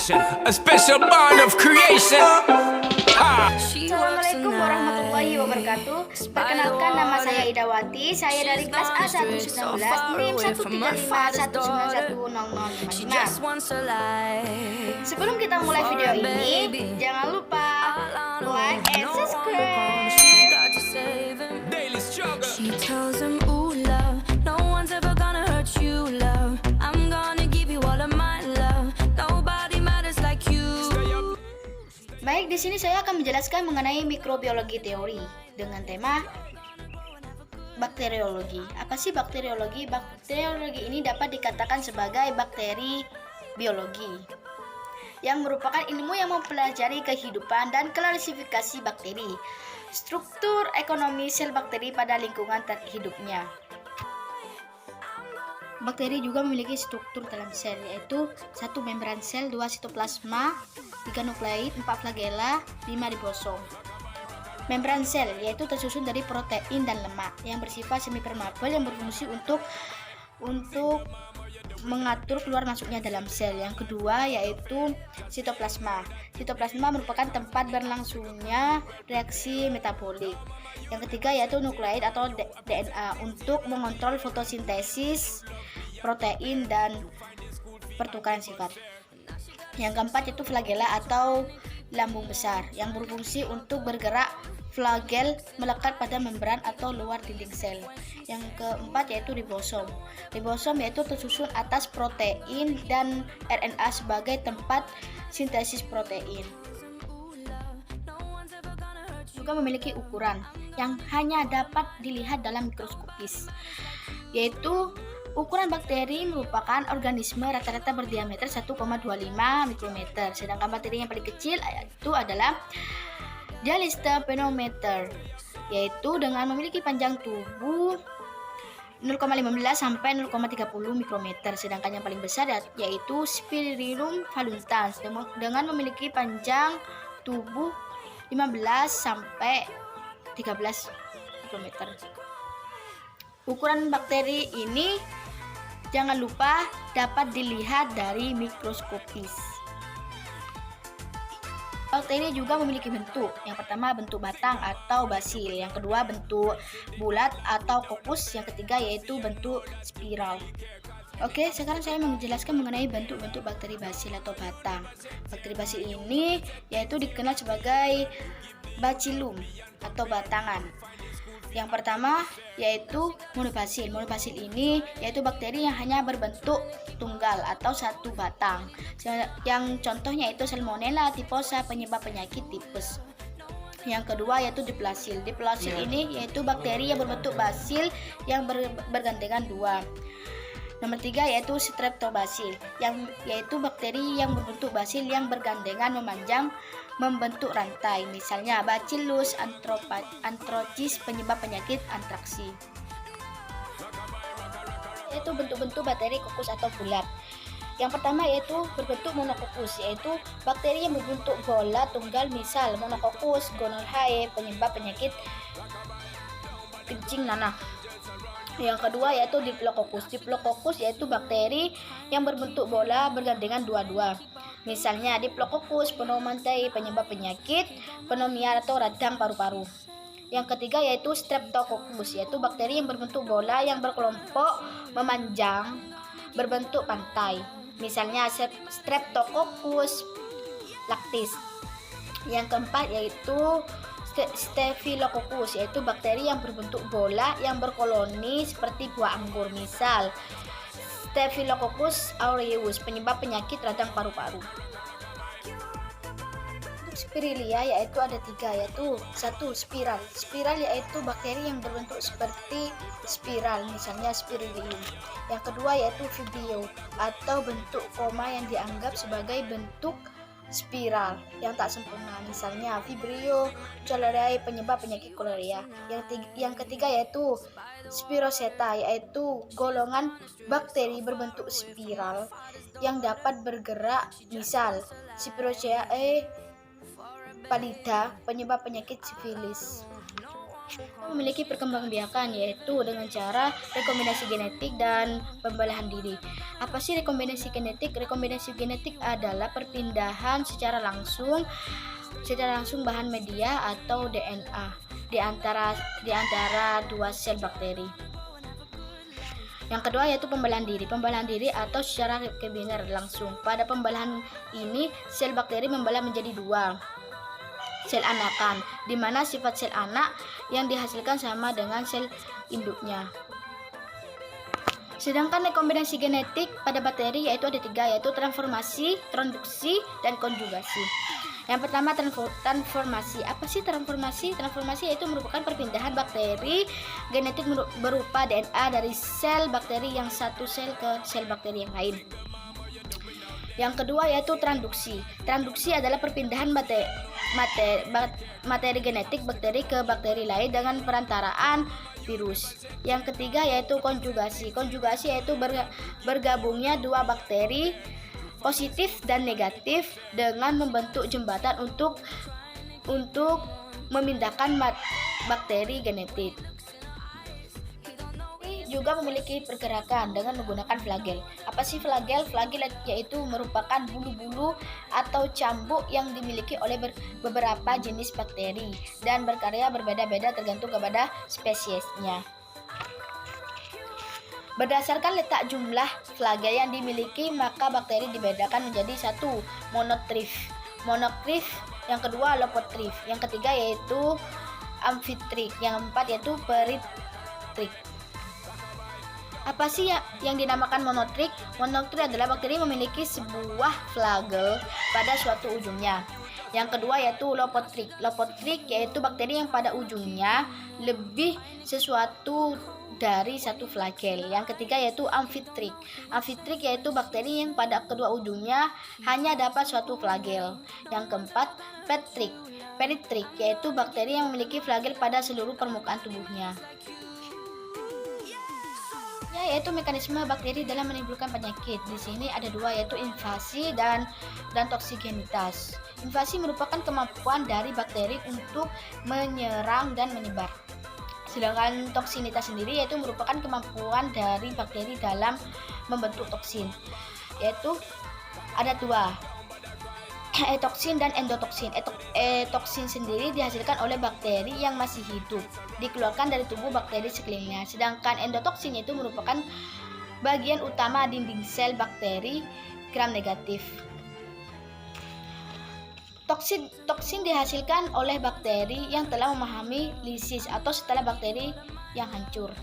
vibration, a special bond of creation. Assalamualaikum warahmatullahi wabarakatuh. Perkenalkan, nama saya Idawati. Saya dari kelas A119 NIM 13511100055. Sebelum kita mulai video ini, jangan lupa like and subscribe. Daily struggle. She tells him, ooh, love, no one's ever gonna hurt you, love. I'm gonna give you all of my love. Nobody matters like you. Baik, di sini saya akan menjelaskan mengenai mikrobiologi teori dengan tema bakteriologi. Apa sih bakteriologi? Bakteriologi ini dapat dikatakan sebagai bakteri biologi, yang merupakan ilmu yang mempelajari kehidupan dan klasifikasi bakteri, struktur ekonomi sel bakteri pada lingkungan hidupnya. Bakteri juga memiliki struktur dalam sel, yaitu 1 membran sel, 2 sitoplasma, 3 nukleid, 4 flagella, 5 ribosom. Membran sel yaitu tersusun dari protein dan lemak yang bersifat semi-permeabel yang berfungsi untuk mengatur keluar masuknya dalam sel. Yang kedua yaitu sitoplasma. Sitoplasma merupakan tempat berlangsungnya reaksi metabolik. Yang ketiga yaitu nukleid atau DNA untuk mengontrol fotosintesis protein dan pertukaran sifat. Yang keempat yaitu flagella atau lambung besar yang berfungsi untuk bergerak. Flagel melekat pada membran atau luar dinding sel. Yang keempat yaitu ribosom. Ribosom yaitu tersusun atas protein dan RNA sebagai tempat sintesis protein. Juga memiliki ukuran yang hanya dapat dilihat dalam mikroskopis, yaitu ukuran bakteri merupakan organisme rata-rata berdiameter 1,25 mikrometer, sedangkan bakteri yang paling kecil itu adalah Dialystomenometer, yaitu dengan memiliki panjang tubuh 0,15 sampai 0,30 mikrometer, sedangkan yang paling besar yaitu Spirillum voluntans dengan memiliki panjang tubuh 15 sampai 13 mikrometer. Ukuran bakteri ini jangan lupa dapat dilihat dari mikroskopis. Bakteri juga memiliki bentuk. Yang pertama bentuk batang atau basil, yang kedua bentuk bulat atau kokus, yang ketiga yaitu bentuk spiral. Oke, sekarang saya menjelaskan mengenai bentuk-bentuk bakteri basil atau batang. Bakteri basil ini yaitu dikenal sebagai bacillum atau batangan. Yang pertama yaitu monobasil. Monobasil ini yaitu bakteri yang hanya berbentuk tunggal atau satu batang. Yang contohnya itu Salmonella typhosa, penyebab penyakit tipes. Yang kedua yaitu diplasil. Diplasil ini yaitu bakteri yang berbentuk basil yang bergandengan dua. Nomor 3 yaitu streptobasil, yang yaitu bakteri yang berbentuk basil yang bergandengan memanjang membentuk rantai, misalnya Bacillus anthracis, penyebab penyakit antraksi. Yaitu bentuk-bentuk bakteri kokus atau bulat. Yang pertama yaitu berbentuk monokokus, yaitu bakteri yang berbentuk bola tunggal, misal Monococcus gonorrhoeae, penyebab penyakit kencing nanah. Yang kedua yaitu Diplococcus. Diplococcus yaitu bakteri yang berbentuk bola bergandengan dua-dua. Misalnya Diplococcus pneumoniae, penyebab penyakit pneumonia atau radang paru-paru. Yang ketiga yaitu Streptococcus, yaitu bakteri yang berbentuk bola yang berkelompok memanjang berbentuk pantai. Misalnya Streptococcus lactis. Yang keempat yaitu Staphylococcus, yaitu bakteri yang berbentuk bola yang berkoloni seperti buah anggur, misal Staphylococcus aureus, penyebab penyakit radang paru-paru. Untuk Spirilia yaitu ada 3, yaitu 1 spiral. Spiral yaitu bakteri yang berbentuk seperti spiral, misalnya Spirillum. Yang kedua yaitu Vibrio atau bentuk koma yang dianggap sebagai bentuk spiral yang tak sempurna, misalnya Vibrio cholerae, penyebab penyakit kolera. Yang ketiga yaitu Spiroseta, yaitu golongan bakteri berbentuk spiral yang dapat bergerak, misal Spirochaea pallida, penyebab penyakit sifilis. Memiliki perkembangbiakan yaitu dengan cara rekombinasi genetik dan pembelahan diri. Apa sih rekombinasi genetik? Rekombinasi genetik adalah perpindahan secara langsung bahan media atau DNA di antara dua sel bakteri. Yang kedua yaitu pembelahan diri. Pembelahan diri atau secara rekambiner langsung. Pada pembelahan ini sel bakteri membelah menjadi dua sel anakan, di mana sifat sel anak yang dihasilkan sama dengan sel induknya. Sedangkan rekombinasi genetik pada bakteri yaitu ada tiga, yaitu transformasi, transduksi, dan konjugasi. Yang pertama transformasi. Apa sih transformasi? Transformasi yaitu merupakan perpindahan bakteri genetik berupa DNA dari sel bakteri yang satu sel ke sel bakteri yang lain. Yang kedua yaitu transduksi. Transduksi adalah perpindahan materi genetik bakteri ke bakteri lain dengan perantaraan virus. Yang ketiga yaitu konjugasi. Konjugasi yaitu bergabungnya dua bakteri positif dan negatif dengan membentuk jembatan untuk memindahkan bakteri genetik. Ini juga memiliki pergerakan dengan menggunakan flagel. Apa sih flagel? Flagel yaitu merupakan bulu-bulu atau cambuk yang dimiliki oleh beberapa jenis bakteri dan berkarya berbeda-beda tergantung kepada spesiesnya. Berdasarkan letak jumlah flagel yang dimiliki, maka bakteri dibedakan menjadi satu, monotrif, yang kedua lopotrif, yang ketiga yaitu amfitrik, yang keempat yaitu peritrik. Apa sih yang dinamakan monotrik? Monotrik adalah bakteri memiliki sebuah flagel pada suatu ujungnya. Yang kedua yaitu lopotrik. Lopotrik yaitu bakteri yang pada ujungnya lebih sesuatu dari satu flagel. Yang ketiga yaitu amfitrik. Amfitrik yaitu bakteri yang pada kedua ujungnya hanya dapat suatu flagel. Yang keempat petrik. Peritrik yaitu bakteri yang memiliki flagel pada seluruh permukaan tubuhnya. Yaitu mekanisme bakteri dalam menimbulkan penyakit. Di sini ada dua, yaitu invasi dan toksigenitas. Invasi merupakan kemampuan dari bakteri untuk menyerang dan menyebar. Sedangkan toksinitas sendiri yaitu merupakan kemampuan dari bakteri dalam membentuk toksin. Yaitu ada dua, etoksin dan endotoksin. Etoksin sendiri dihasilkan oleh bakteri yang masih hidup, dikeluarkan dari tubuh bakteri sekelilingnya. Sedangkan endotoksin itu merupakan bagian utama dinding sel bakteri gram negatif. Toksin dihasilkan oleh bakteri yang telah memahami lisis atau setelah bakteri yang hancur.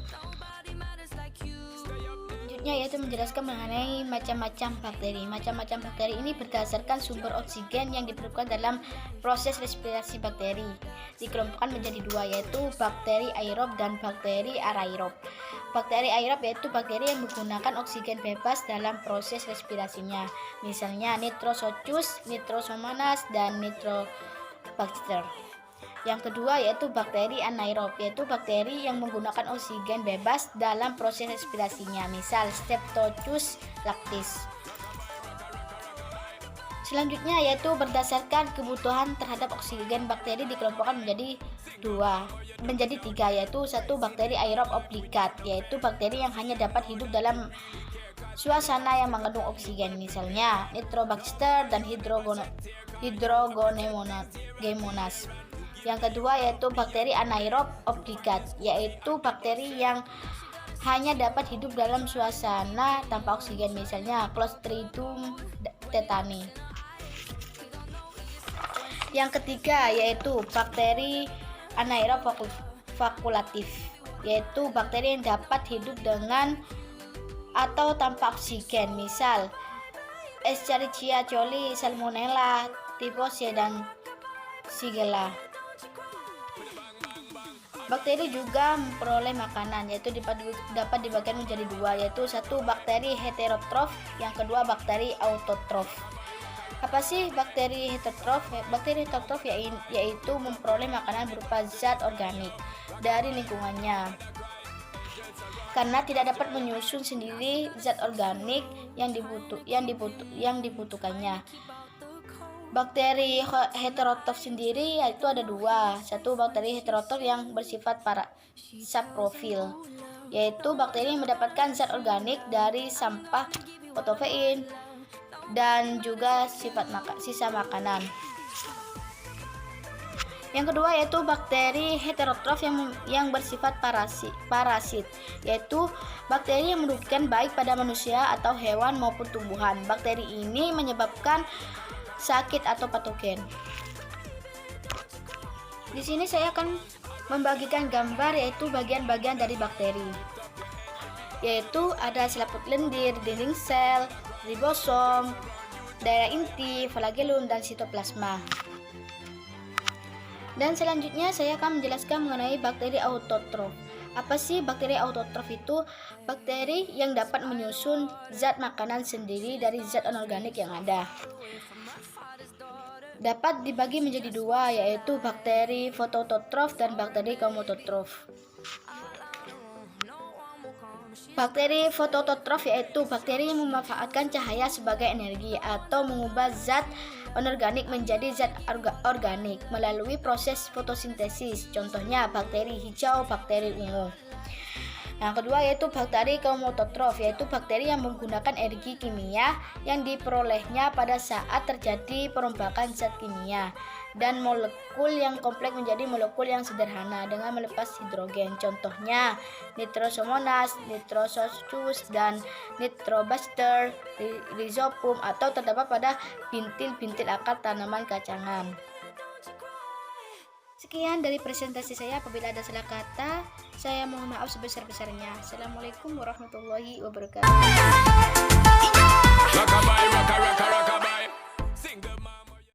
Selanjutnya yaitu menjelaskan mengenai macam-macam bakteri. Macam-macam bakteri ini berdasarkan sumber oksigen yang diperlukan dalam proses respirasi bakteri. Dikelompokkan menjadi dua, yaitu bakteri aerob dan bakteri anaerob. Bakteri aerob yaitu bakteri yang menggunakan oksigen bebas dalam proses respirasinya. Misalnya Nitrosochus, Nitrosomonas, dan Nitrobacter. Yang kedua yaitu bakteri anaerob, yaitu bakteri yang menggunakan oksigen bebas dalam proses respirasinya. Misal Streptococcus lactis. Selanjutnya yaitu berdasarkan kebutuhan terhadap oksigen, bakteri dikelompokkan menjadi tiga, yaitu satu bakteri aerob obligat, yaitu bakteri yang hanya dapat hidup dalam suasana yang mengandung oksigen, misalnya Nitrobacter dan Hydrogonemonas. Yang kedua yaitu bakteri anaerob obligat, yaitu bakteri yang hanya dapat hidup dalam suasana tanpa oksigen, misalnya Clostridium tetani. Yang ketiga yaitu bakteri anaerob fakulatif, yaitu bakteri yang dapat hidup dengan atau tanpa oksigen, misal Escherichia coli, Salmonella typhus, dan Shigella. Bakteri juga memperoleh makanan, yaitu dapat dibagikan menjadi dua, yaitu satu bakteri heterotrof, yang kedua bakteri autotrof. Apa sih bakteri heterotrof? Bakteri heterotrof yaitu memperoleh makanan berupa zat organik dari lingkungannya, karena tidak dapat menyusun sendiri zat organik yang dibutuhkannya. Bakteri heterotrof sendiri yaitu ada dua. Satu, bakteri heterotrof yang bersifat saprofil, yaitu bakteri yang mendapatkan zat organik dari sampah fotofein dan juga sisa makanan. Yang kedua yaitu bakteri heterotrof yang bersifat parasit, yaitu bakteri yang merugikan baik pada manusia atau hewan maupun tumbuhan. Bakteri ini menyebabkan sakit atau patogen. Di sini saya akan membagikan gambar yaitu bagian-bagian dari bakteri, yaitu ada selaput lendir, dinding sel, ribosom, daerah inti, flagellum, dan sitoplasma. Dan selanjutnya saya akan menjelaskan mengenai bakteri autotrof. Apa sih bakteri autotrof itu? Bakteri yang dapat menyusun zat makanan sendiri dari zat anorganik yang ada. Dapat dibagi menjadi dua, yaitu bakteri fotoautotrof dan bakteri chromatоtrof. Bakteri fotoautotrof yaitu bakteri yang memanfaatkan cahaya sebagai energi atau mengubah zat anorganik menjadi zat organik melalui proses fotosintesis. Contohnya bakteri hijau, bakteri ungu. Yang kedua yaitu bakteri chromatоtrof, yaitu bakteri yang menggunakan energi kimia yang diperolehnya pada saat terjadi perombakan zat kimia dan molekul yang kompleks menjadi molekul yang sederhana dengan melepas hidrogen. Contohnya nitrosomonas, nitrososus, dan nitrobacter, rhizopum, atau terdapat pada bintil-bintil akar tanaman kacangan. Sekian dari presentasi saya. Apabila ada salah kata, saya mohon maaf sebesar-besarnya. Assalamualaikum warahmatullahi wabarakatuh. Rockabye, rockabye, rockabye.